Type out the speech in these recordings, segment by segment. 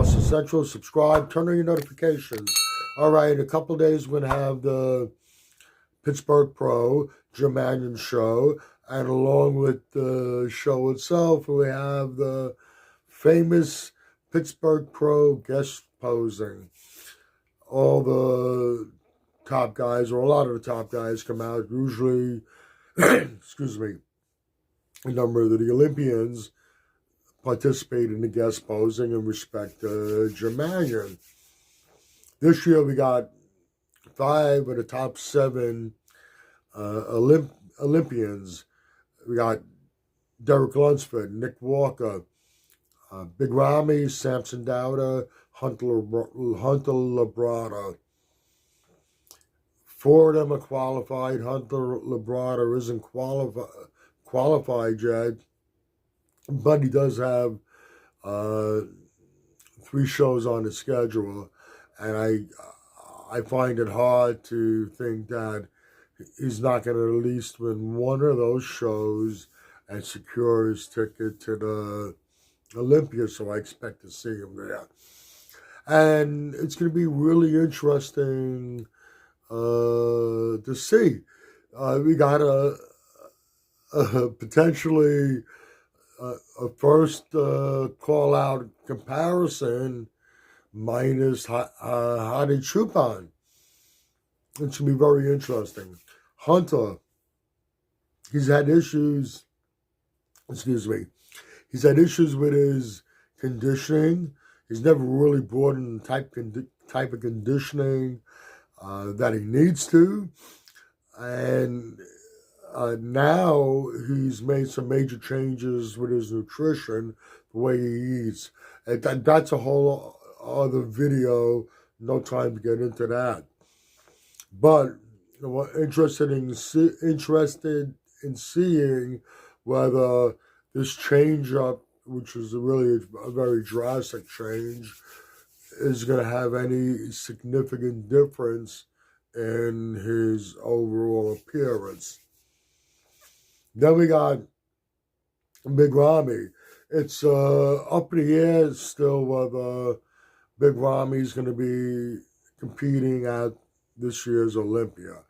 Plus Essential. Subscribe, turn on your notifications. All right, in a couple of days, we're going to have the Pittsburgh Pro Jim Mannion show. And along with the show itself, we have the famous Pittsburgh Pro guest posing. All the top guys, or a lot of the top guys, come out. Usually, excuse me, a number of the Olympians participate in the guest posing in respect to Jim Mannion. This year we got 5 of the top 7 Olympians. We got Derek Lunsford, Nick Walker, Big Ramy, Samson, Hunter Labrada. 4 of them are qualified. Hunter Labrada isn't qualified yet, but he does have 3 shows on his schedule, and I find it hard to think that he's not going to at least win one of those shows and secure his ticket to the Olympia, so I expect to see him there. And it's going to be really interesting to see. We got a potentially a first call-out comparison minus Hadi Choopan. It's going to be very interesting. Hunter, he's had issues with his conditioning. He's never really brought in the type of conditioning that he needs to. And now he's made some major changes with his nutrition, the way he eats. And that's a whole other video, no time to get into that. But we're interested in seeing whether this change up, which is really a very drastic change, is going to have any significant difference in his overall appearance. Then we got Big Ramy. It's up in the air still whether Big Ramy is going to be competing at this year's Olympia.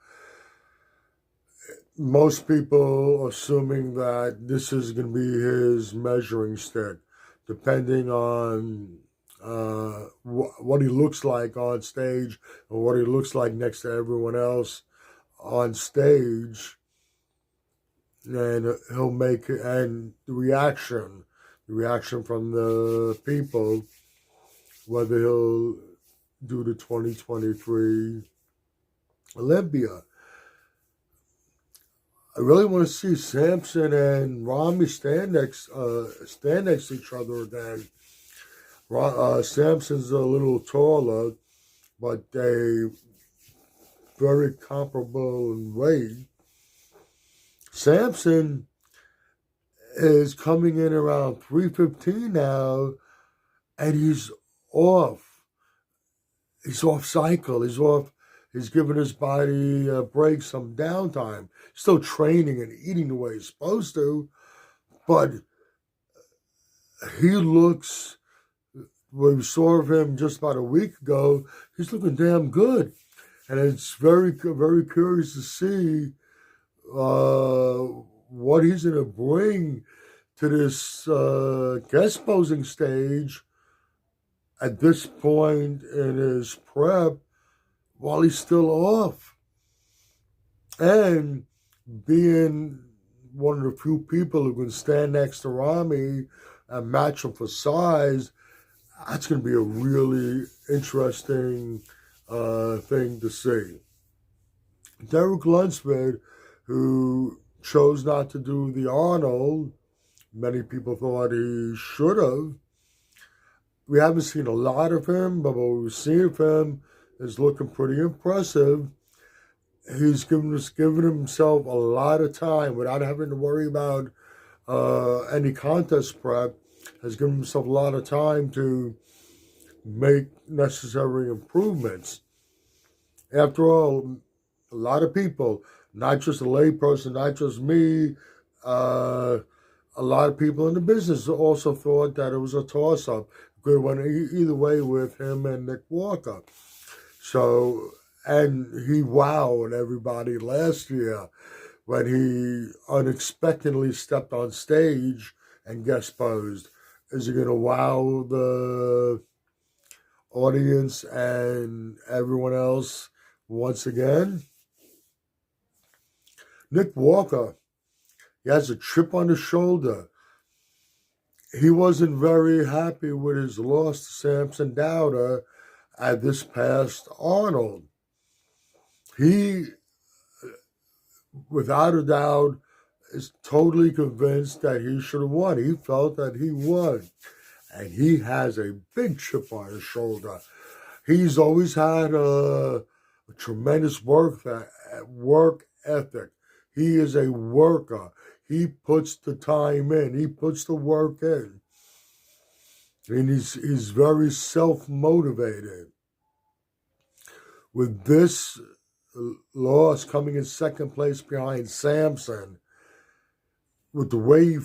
Most people are assuming that this is going to be his measuring stick, depending on what he looks like on stage and what he looks like next to everyone else on stage. And he'll make, and the reaction from the people, whether he'll do the 2023 Olympia. I really want to see Samson and Ramy stand next to each other again. Samson's a little taller, but they very comparable in weight. Samson is coming in around 315 now, and he's off. He's off cycle. He's giving his body a break, some downtime. Still training and eating the way he's supposed to, but he looks, when we saw him just about a week ago, he's looking damn good. And it's very, very curious to see what he's going to bring to this guest posing stage at this point in his prep while he's still off. And being one of the few people who can stand next to Ramy and match him for size, that's going to be a really interesting thing to see. Derek Lunsford, who chose not to do the Arnold, many people thought he should have. We haven't seen a lot of him, but what we've seen of him is looking pretty impressive. He's given himself a lot of time without having to worry about any contest prep. Has given himself a lot of time to make necessary improvements. After all, a lot of people, not just a layperson, not just me, a lot of people in the business also thought that it was a toss-up. good one either way with him and Nick Walker. So, and he wowed everybody last year when he unexpectedly stepped on stage and guest posed. Is he going to wow the audience and everyone else once again? Nick Walker, he has a chip on his shoulder. He wasn't very happy with his loss to Samson at this past Arnold. He, without a doubt, is totally convinced that he should have won. He felt that he won. And he has a big chip on his shoulder. He's always had a tremendous work ethic. He is a worker. He puts the time in. He puts the work in. And he's very self-motivated. With this loss coming in second place behind Samson, with the way,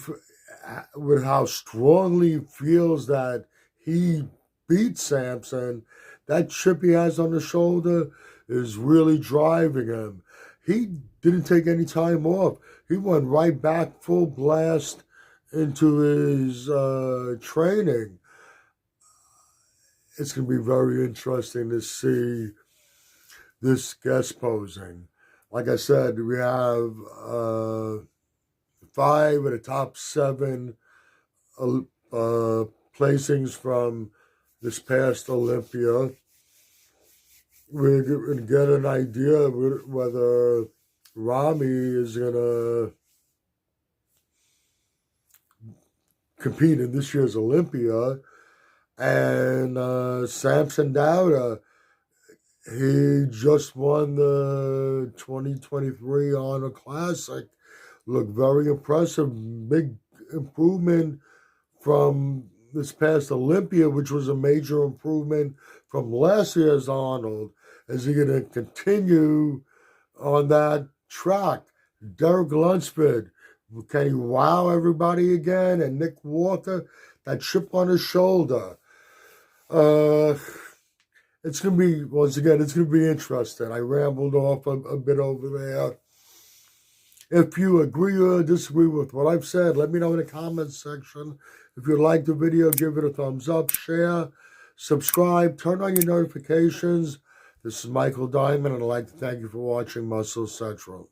with how strongly he feels that he beat Samson, that chip he has on the shoulder is really driving him. He didn't take any time off. He went right back full blast into his training. It's going to be very interesting to see this guest posing. Like I said, we have 5 of the top 7 placings from this past Olympia. We're going to get an idea whether Ramy is going to compete in this year's Olympia. And Samson, he just won the 2023 Honor Classic. Looked very impressive. Big improvement from this past Olympia, which was a major improvement from last year's Arnold. Is he going to continue on that track? Derek Lunsford, can he wow everybody again? And Nick Walker, that chip on his shoulder. It's going to be, once again, it's going to be interesting. I rambled off a bit over there. If you agree or disagree with what I've said, let me know in the comments section. If you like the video, give it a thumbs up, share, subscribe, turn on your notifications. This is Michael Diamond, and I'd like to thank you for watching Muscle Central.